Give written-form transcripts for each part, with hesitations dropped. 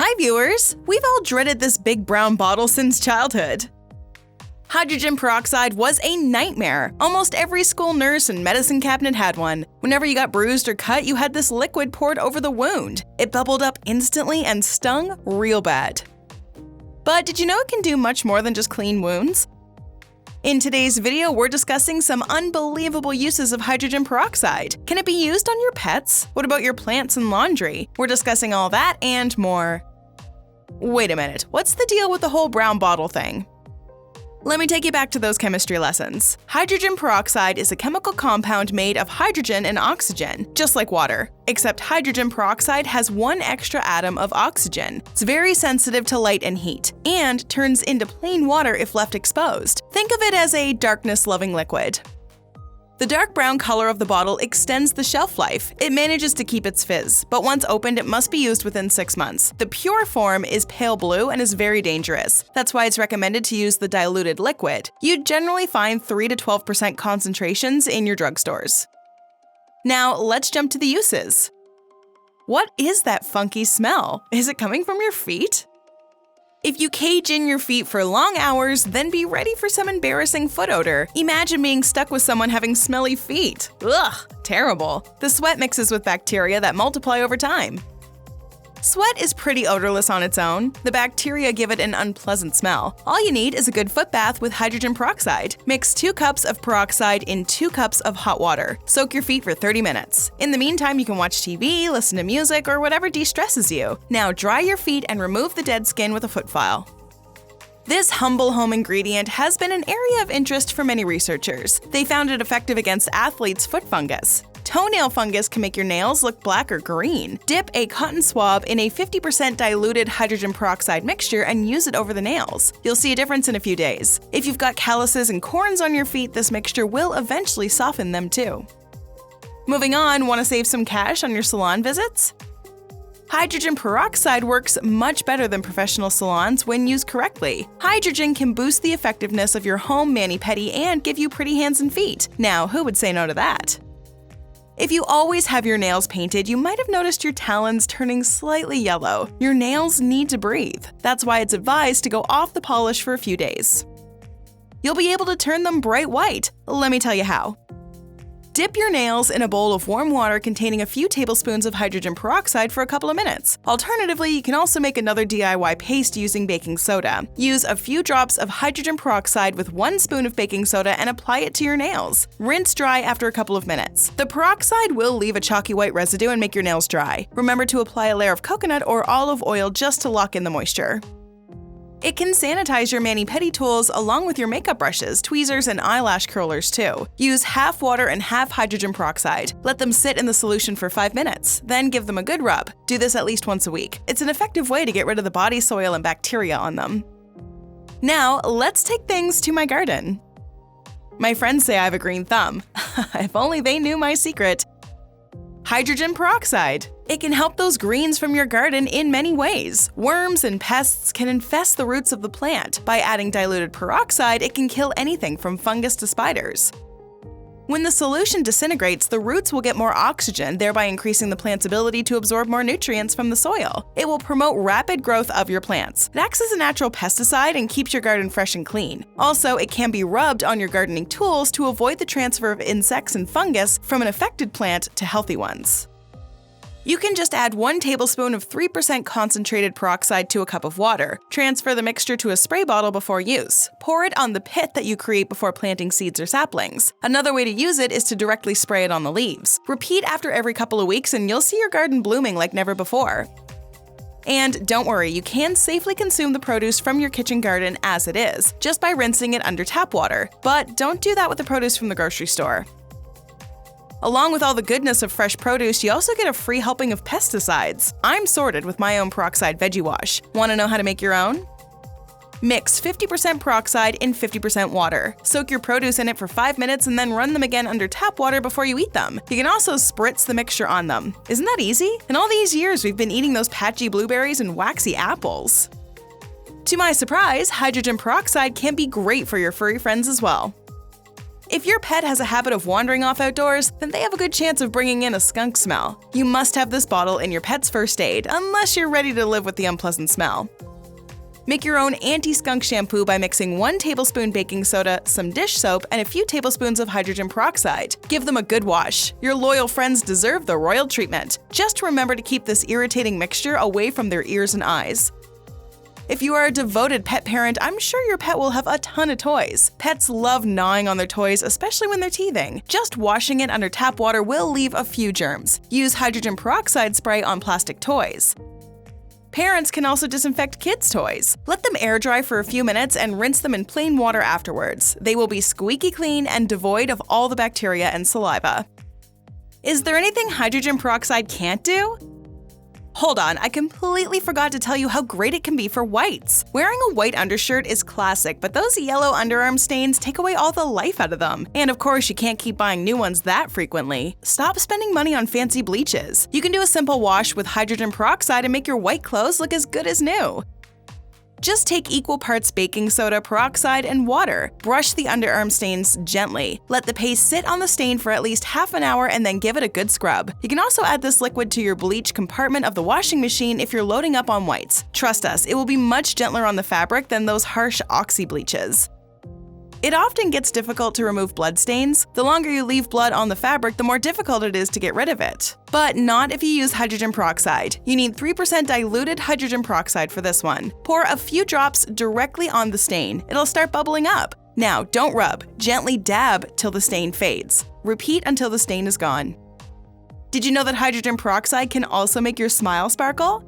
Hi viewers! We've all dreaded this big brown bottle since childhood. Hydrogen peroxide was a nightmare. Almost every school nurse and medicine cabinet had one. Whenever you got bruised or cut, you had this liquid poured over the wound. It bubbled up instantly and stung real bad. But did you know it can do much more than just clean wounds? In today's video, we're discussing some unbelievable uses of hydrogen peroxide. Can it be used on your pets? What about your plants and laundry? We're discussing all that and more. Wait a minute, what's the deal with the whole brown bottle thing? Let me take you back to those chemistry lessons. Hydrogen peroxide is a chemical compound made of hydrogen and oxygen, just like water. Except hydrogen peroxide has one extra atom of oxygen. It's very sensitive to light and heat, and turns into plain water if left exposed. Think of it as a darkness-loving liquid. The dark brown color of the bottle extends the shelf life. It manages to keep its fizz, but once opened, it must be used within 6 months. The pure form is pale blue and is very dangerous. That's why it's recommended to use the diluted liquid. You'd generally find 3 to 12% concentrations in your drugstores. Now, let's jump to the uses. What is that funky smell? Is it coming from your feet? If you cage in your feet for long hours, then be ready for some embarrassing foot odor. Imagine being stuck with someone having smelly feet. Ugh, terrible. The sweat mixes with bacteria that multiply over time. Sweat is pretty odorless on its own. The bacteria give it an unpleasant smell. All you need is a good foot bath with hydrogen peroxide. Mix 2 cups of peroxide in 2 cups of hot water. Soak your feet for 30 minutes. In the meantime, you can watch TV, listen to music, or whatever de-stresses you. Now dry your feet and remove the dead skin with a foot file. This humble home ingredient has been an area of interest for many researchers. They found it effective against athletes' foot fungus. Toenail fungus can make your nails look black or green. Dip a cotton swab in a 50% diluted hydrogen peroxide mixture and use it over the nails. You'll see a difference in a few days. If you've got calluses and corns on your feet, this mixture will eventually soften them too. Moving on, want to save some cash on your salon visits? Hydrogen peroxide works much better than professional salons when used correctly. Hydrogen can boost the effectiveness of your home mani-pedi and give you pretty hands and feet. Now, who would say no to that? If you always have your nails painted, you might have noticed your talons turning slightly yellow. Your nails need to breathe. That's why it's advised to go off the polish for a few days. You'll be able to turn them bright white. Let me tell you how. Dip your nails in a bowl of warm water containing a few tablespoons of hydrogen peroxide for a couple of minutes. Alternatively, you can also make another DIY paste using baking soda. Use a few drops of hydrogen peroxide with 1 spoon of baking soda and apply it to your nails. Rinse dry after a couple of minutes. The peroxide will leave a chalky white residue and make your nails dry. Remember to apply a layer of coconut or olive oil just to lock in the moisture. It can sanitize your mani-pedi tools along with your makeup brushes, tweezers, and eyelash curlers too. Use half water and half hydrogen peroxide. Let them sit in the solution for 5 minutes, then give them a good rub. Do this at least once a week. It's an effective way to get rid of the body soil and bacteria on them. Now, let's take things to my garden. My friends say I have a green thumb. If only they knew my secret. Hydrogen peroxide. It can help those greens from your garden in many ways. Worms and pests can infest the roots of the plant. By adding diluted peroxide, it can kill anything from fungus to spiders. When the solution disintegrates, the roots will get more oxygen, thereby increasing the plant's ability to absorb more nutrients from the soil. It will promote rapid growth of your plants. It acts as a natural pesticide and keeps your garden fresh and clean. Also, it can be rubbed on your gardening tools to avoid the transfer of insects and fungus from an affected plant to healthy ones. You can just add 1 tablespoon of 3% concentrated peroxide to a cup of water. Transfer the mixture to a spray bottle before use. Pour it on the pit that you create before planting seeds or saplings. Another way to use it is to directly spray it on the leaves. Repeat after every couple of weeks and you'll see your garden blooming like never before. And don't worry, you can safely consume the produce from your kitchen garden as it is, just by rinsing it under tap water. But don't do that with the produce from the grocery store. Along with all the goodness of fresh produce, you also get a free helping of pesticides. I'm sorted with my own peroxide veggie wash. Want to know how to make your own? Mix 50% peroxide in 50% water. Soak your produce in it for 5 minutes and then run them again under tap water before you eat them. You can also spritz the mixture on them. Isn't that easy? In all these years, we've been eating those patchy blueberries and waxy apples. To my surprise, hydrogen peroxide can be great for your furry friends as well. If your pet has a habit of wandering off outdoors, then they have a good chance of bringing in a skunk smell. You must have this bottle in your pet's first aid, unless you're ready to live with the unpleasant smell. Make your own anti-skunk shampoo by mixing 1 tablespoon baking soda, some dish soap, and a few tablespoons of hydrogen peroxide. Give them a good wash. Your loyal friends deserve the royal treatment. Just remember to keep this irritating mixture away from their ears and eyes. If you are a devoted pet parent, I'm sure your pet will have a ton of toys. Pets love gnawing on their toys, especially when they're teething. Just washing it under tap water will leave a few germs. Use hydrogen peroxide spray on plastic toys. Parents can also disinfect kids' toys. Let them air dry for a few minutes and rinse them in plain water afterwards. They will be squeaky clean and devoid of all the bacteria and saliva. Is there anything hydrogen peroxide can't do? Hold on, I completely forgot to tell you how great it can be for whites. Wearing a white undershirt is classic, but those yellow underarm stains take away all the life out of them. And of course, you can't keep buying new ones that frequently. Stop spending money on fancy bleaches. You can do a simple wash with hydrogen peroxide and make your white clothes look as good as new. Just take equal parts baking soda, peroxide, and water. Brush the underarm stains gently. Let the paste sit on the stain for at least half an hour and then give it a good scrub. You can also add this liquid to your bleach compartment of the washing machine if you're loading up on whites. Trust us, it will be much gentler on the fabric than those harsh oxy bleaches. It often gets difficult to remove blood stains. The longer you leave blood on the fabric, the more difficult it is to get rid of it. But not if you use hydrogen peroxide. You need 3% diluted hydrogen peroxide for this one. Pour a few drops directly on the stain. It'll start bubbling up. Now, don't rub. Gently dab till the stain fades. Repeat until the stain is gone. Did you know that hydrogen peroxide can also make your smile sparkle?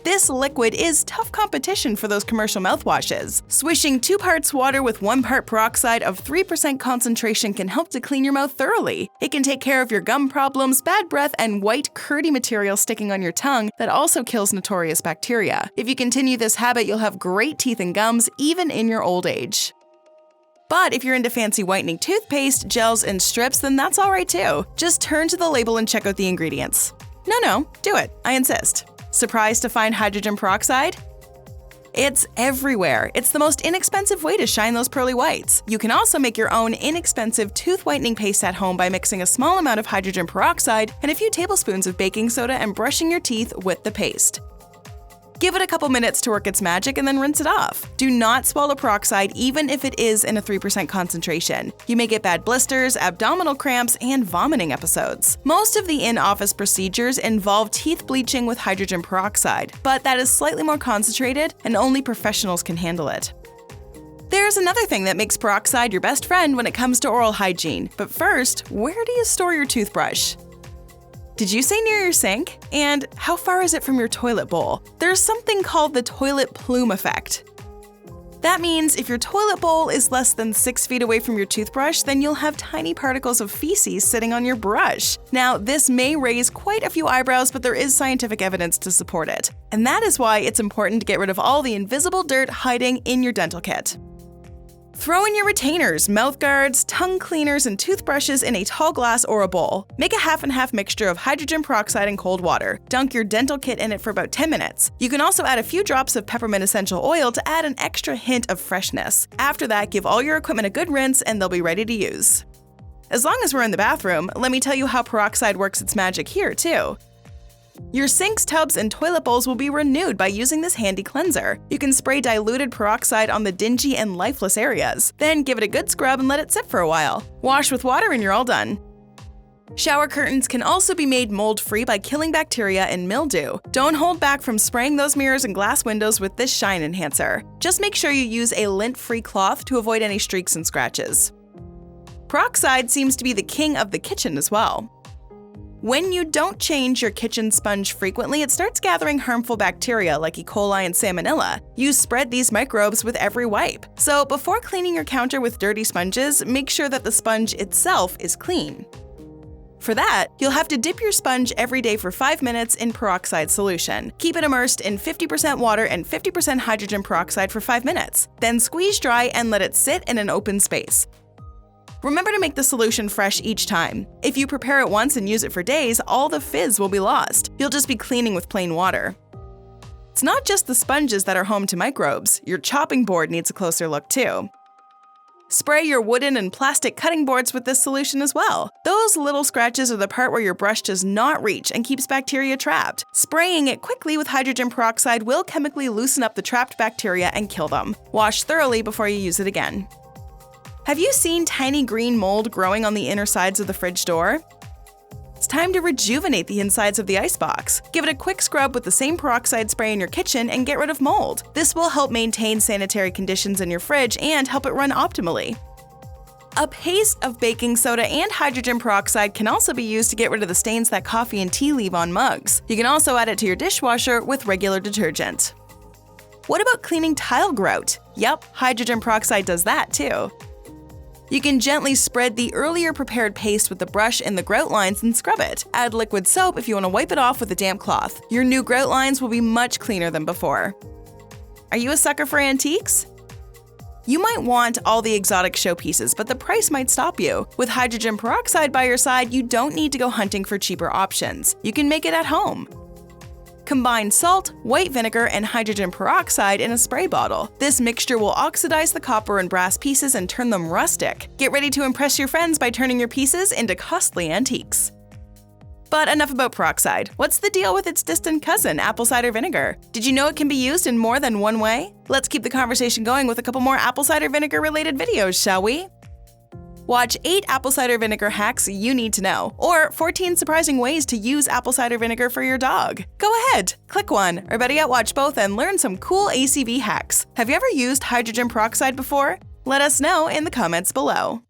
This liquid is tough competition for those commercial mouthwashes. Swishing 2 parts water with 1 part peroxide of 3% concentration can help to clean your mouth thoroughly. It can take care of your gum problems, bad breath, and white, curdy material sticking on your tongue that also kills notorious bacteria. If you continue this habit, you'll have great teeth and gums, even in your old age. But if you're into fancy whitening toothpaste, gels, and strips, then that's alright too. Just turn to the label and check out the ingredients. No, do it. I insist. Surprised to find hydrogen peroxide? It's everywhere. It's the most inexpensive way to shine those pearly whites. You can also make your own inexpensive tooth whitening paste at home by mixing a small amount of hydrogen peroxide and a few tablespoons of baking soda and brushing your teeth with the paste. Give it a couple minutes to work its magic and then rinse it off. Do not swallow peroxide even if it is in a 3% concentration. You may get bad blisters, abdominal cramps, and vomiting episodes. Most of the in-office procedures involve teeth bleaching with hydrogen peroxide, but that is slightly more concentrated and only professionals can handle it. There's another thing that makes peroxide your best friend when it comes to oral hygiene. But first, where do you store your toothbrush? Did you say near your sink? And how far is it from your toilet bowl? There's something called the toilet plume effect. That means if your toilet bowl is less than 6 feet away from your toothbrush, then you'll have tiny particles of feces sitting on your brush. Now, this may raise quite a few eyebrows, but there is scientific evidence to support it. And that is why it's important to get rid of all the invisible dirt hiding in your dental kit. Throw in your retainers, mouth guards, tongue cleaners, and toothbrushes in a tall glass or a bowl. Make a half-and-half mixture of hydrogen peroxide and cold water. Dunk your dental kit in it for about 10 minutes. You can also add a few drops of peppermint essential oil to add an extra hint of freshness. After that, give all your equipment a good rinse and they'll be ready to use. As long as we're in the bathroom, let me tell you how peroxide works its magic here, too. Your sinks, tubs, and toilet bowls will be renewed by using this handy cleanser. You can spray diluted peroxide on the dingy and lifeless areas. Then give it a good scrub and let it sit for a while. Wash with water and you're all done. Shower curtains can also be made mold-free by killing bacteria and mildew. Don't hold back from spraying those mirrors and glass windows with this shine enhancer. Just make sure you use a lint-free cloth to avoid any streaks and scratches. Peroxide seems to be the king of the kitchen as well. When you don't change your kitchen sponge frequently, it starts gathering harmful bacteria like E. coli and Salmonella. You spread these microbes with every wipe. So before cleaning your counter with dirty sponges, make sure that the sponge itself is clean. For that, you'll have to dip your sponge every day for 5 minutes in peroxide solution. Keep it immersed in 50% water and 50% hydrogen peroxide for 5 minutes. Then squeeze dry and let it sit in an open space. Remember to make the solution fresh each time. If you prepare it once and use it for days, all the fizz will be lost. You'll just be cleaning with plain water. It's not just the sponges that are home to microbes. Your chopping board needs a closer look too. Spray your wooden and plastic cutting boards with this solution as well. Those little scratches are the part where your brush does not reach and keeps bacteria trapped. Spraying it quickly with hydrogen peroxide will chemically loosen up the trapped bacteria and kill them. Wash thoroughly before you use it again. Have you seen tiny green mold growing on the inner sides of the fridge door? It's time to rejuvenate the insides of the icebox. Give it a quick scrub with the same peroxide spray in your kitchen and get rid of mold. This will help maintain sanitary conditions in your fridge and help it run optimally. A paste of baking soda and hydrogen peroxide can also be used to get rid of the stains that coffee and tea leave on mugs. You can also add it to your dishwasher with regular detergent. What about cleaning tile grout? Yep, hydrogen peroxide does that too. You can gently spread the earlier prepared paste with the brush in the grout lines and scrub it. Add liquid soap if you want to wipe it off with a damp cloth. Your new grout lines will be much cleaner than before. Are you a sucker for antiques? You might want all the exotic showpieces, but the price might stop you. With hydrogen peroxide by your side, you don't need to go hunting for cheaper options. You can make it at home. Combine salt, white vinegar, and hydrogen peroxide in a spray bottle. This mixture will oxidize the copper and brass pieces and turn them rustic. Get ready to impress your friends by turning your pieces into costly antiques. But enough about peroxide. What's the deal with its distant cousin, apple cider vinegar? Did you know it can be used in more than one way? Let's keep the conversation going with a couple more apple cider vinegar related videos, shall we? Watch 8 apple cider vinegar hacks you need to know, or 14 surprising ways to use apple cider vinegar for your dog. Go ahead, click one, or better yet, watch both and learn some cool ACV hacks. Have you ever used hydrogen peroxide before? Let us know in the comments below.